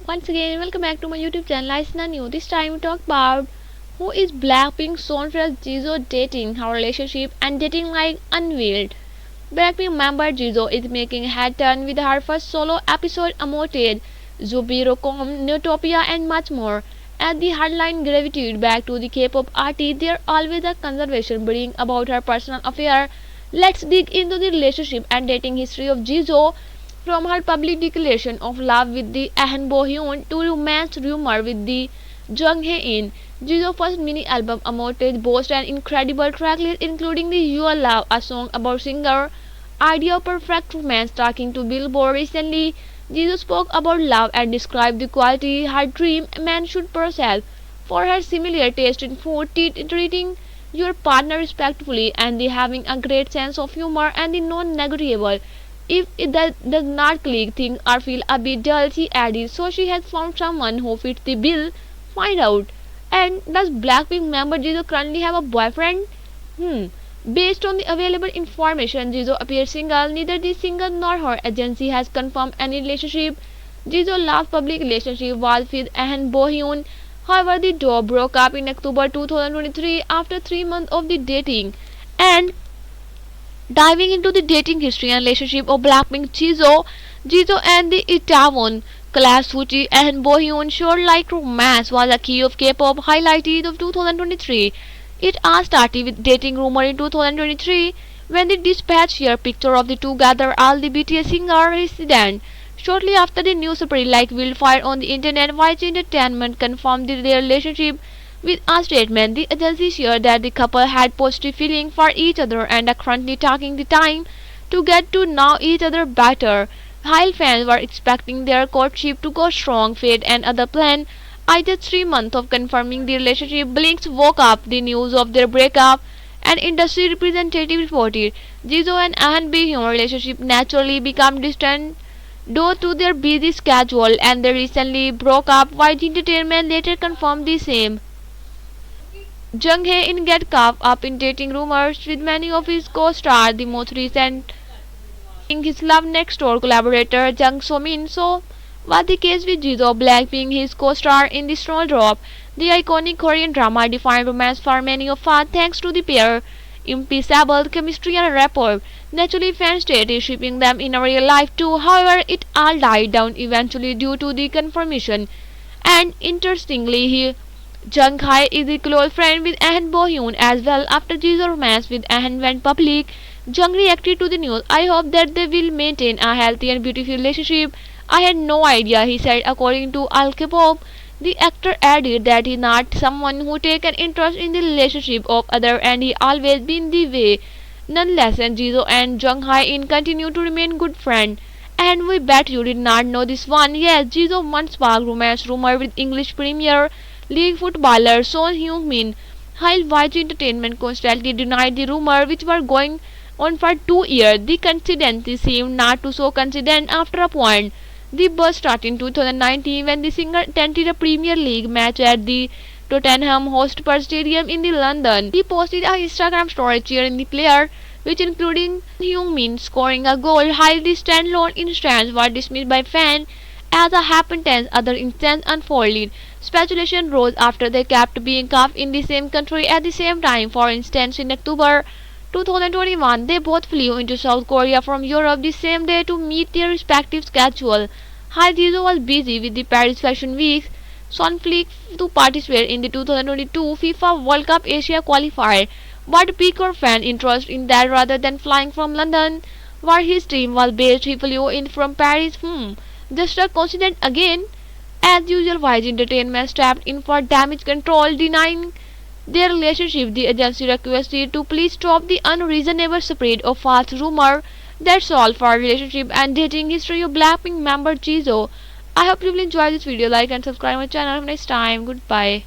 Once again, welcome back to my YouTube channel. Aisna New. This time we talk about who is Blackpink Sonra's Jisoo dating, her relationship and dating life unveiled. Blackpink member Jisoo is making a head turn with her first solo episode Amoted, Zubirocom, Neutopia and much more. As the headline gravitated back to the K-pop artist, there always a conversation brewing about her personal affair. Let's dig into the relationship and dating history of Jisoo, from her public declaration of love with the Ahn Bo-hyun to romance rumor with the Jung Hae-in. Jisoo's first mini-album Amotage boasts an incredible tracklist including the Your Love, a song about singer idea of perfect romance. Talking to Billboard recently, Jisoo spoke about love and described the quality her dream man should possess. For her similar taste in food, treating your partner respectfully and the having a great sense of humor and the non-negotiable. If does not click, think or feel a bit dull, she added, so she has found someone who fits the bill. Find out. And does Blackpink member Jisoo currently have a boyfriend? Based on the available information, Jisoo appears single. Neither the singer nor her agency has confirmed any relationship. Jisoo's last public relationship was with Ahn Bo-hyun. However, the duo broke up in October 2023 after 3 months of the dating. And diving into the dating history and relationship of Blackpink Jisoo and the Itaewon class Suchi and Bohyun showed like romance was a key of K-pop highlighted of 2023. It all started with dating rumor in 2023 when the Dispatch shared picture of the two together all the BTS singer resident. Shortly after the news spread like wildfire on the internet, YG Entertainment confirmed their relationship with a statement. The agency shared that the couple had positive feelings for each other and are currently taking the time to get to know each other better. While fans were expecting their courtship to go strong, Fate and other plan, after 3 months of confirming the relationship, Blinks woke up the news of their breakup. An industry representative reported Jisoo and Ahn Bo-hyun relationship naturally became distant due to their busy schedule and they recently broke up. YG Entertainment later confirmed the same. Jung Hae-in get caught up in dating rumors with many of his co-stars, the most recent being his Love Next Door collaborator Jung So-min. So was the case with Jisoo, Blackpink, his co-star in the Snowdrop. The iconic Korean drama defined romance for many of us thanks to the pair impeccable chemistry and rapport. Naturally, fans started shipping them in real life too. However, it all died down eventually due to the confirmation. And interestingly, Jung Hae is a close friend with Ahn Bo-hyun as well. After Jisoo's romance with Ahn went public, Jung reacted to the news. I hope that they will maintain a healthy and beautiful relationship. I had no idea, he said, according to Al K-pop. The actor added that he is not someone who takes an interest in the relationship of others and he always been the way. Nonetheless, Jisoo and Jung Hae-in continue to remain good friends. And we bet you did not know this one. Yes, Jisoo once sparked romance rumor with English Premier League footballer Son Heung-min, while YG Entertainment constantly denied the rumor, which were going on for 2 years. The coincidence seemed not to so coincident after a point. The buzz started in 2019 when the singer attended a Premier League match at the Tottenham Hotspur Stadium in London. He posted a Instagram story cheering the player, which including Heung-min scoring a goal. While the standalone incidents were dismissed by fans as a happenstance, other incidents unfolded. Speculation rose after they kept being cuffed in the same country at the same time. For instance, in October 2021, they both flew into South Korea from Europe the same day to meet their respective schedule. While Jisoo was busy with the Paris Fashion Week, Son flew to participate in the 2022 FIFA World Cup Asia qualifier. What piqued our fan interest in that rather than flying from London, where his team was based, he flew in from Paris. Just a coincidence again. As usual, YG Entertainment stepped in for damage control, denying their relationship. The agency requested to please stop the unreasonable spread of false rumor. That's all for relationship and dating history of Blackpink member Jisoo. I hope you will enjoy this video. Like and subscribe my channel. Have a nice time. Goodbye.